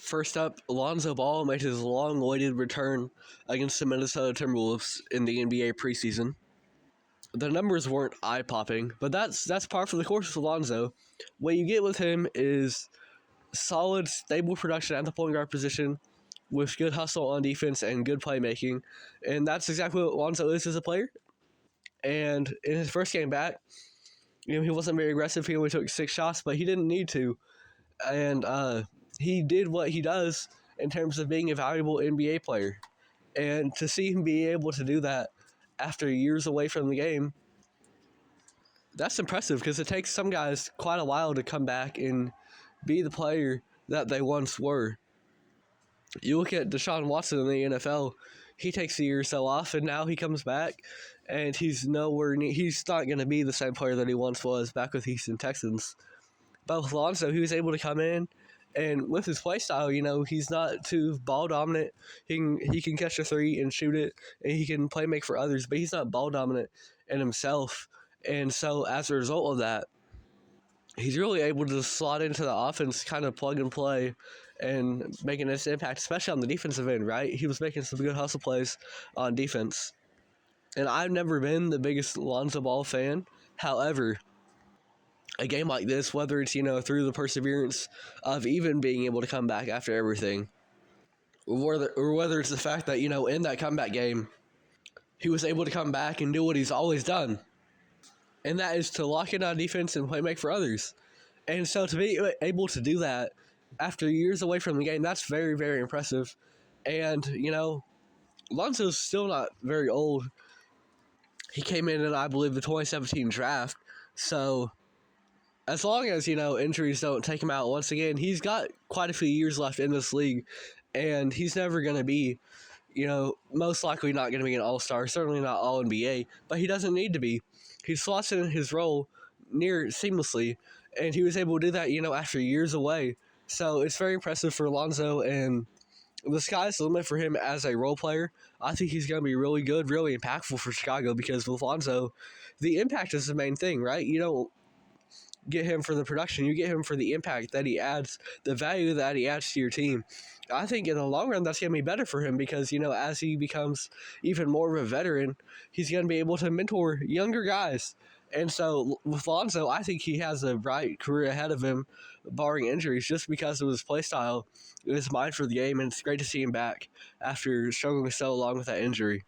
First up, Lonzo Ball made his long-awaited return against the Minnesota Timberwolves in the NBA preseason. The numbers weren't eye-popping, but that's par for the course with Lonzo. What you get with him is solid, stable production at the point guard position with good hustle on defense and good playmaking, and that's exactly what Lonzo is as a player. And in his first game back, he wasn't very aggressive. He only took 6 shots, but he didn't need to. And he did what he does in terms of being a valuable NBA player. And to see him be able to do that after years away from the game, that's impressive because it takes some guys quite a while to come back and be the player that they once were. You look at Deshaun Watson in the NFL, he takes a year or so off, and now he comes back, and he's not going to be the same player that he once was back with Houston Texans. But with Lonzo, he was able to come in, and with his play style, he's not too ball dominant. He can catch a three and shoot it, and he can play make for others, but he's not ball dominant in himself. And so as a result of that, he's really able to slot into the offense, kind of plug and play, and making this impact, especially on the defensive end, right? He was making some good hustle plays on defense. And I've never been the biggest Lonzo Ball fan. However, a game like this, whether it's, through the perseverance of even being able to come back after everything, or whether it's the fact that, in that comeback game, he was able to come back and do what he's always done. And that is to lock in on defense and play make for others. And so to be able to do that after years away from the game, that's very, very impressive. And, Lonzo's still not very old. He came in I believe, the 2017 draft. So as long as, injuries don't take him out once again, he's got quite a few years left in this league. And he's never going to be, most likely not going to be an all-star, certainly not all-NBA, but he doesn't need to be. He slots in his role near seamlessly, and he was able to do that, after years away. So it's very impressive for Lonzo, and the sky's the limit for him as a role player. I think he's going to be really good, really impactful for Chicago, because with Lonzo, the impact is the main thing, right? You don't get him for the production, you get him for the impact that he adds, the value that he adds to your team. I think in the long run, that's going to be better for him because, as he becomes even more of a veteran, he's going to be able to mentor younger guys. And so with Lonzo, I think he has a bright career ahead of him, barring injuries, just because of his play style, his mind for the game, and it's great to see him back after struggling so long with that injury.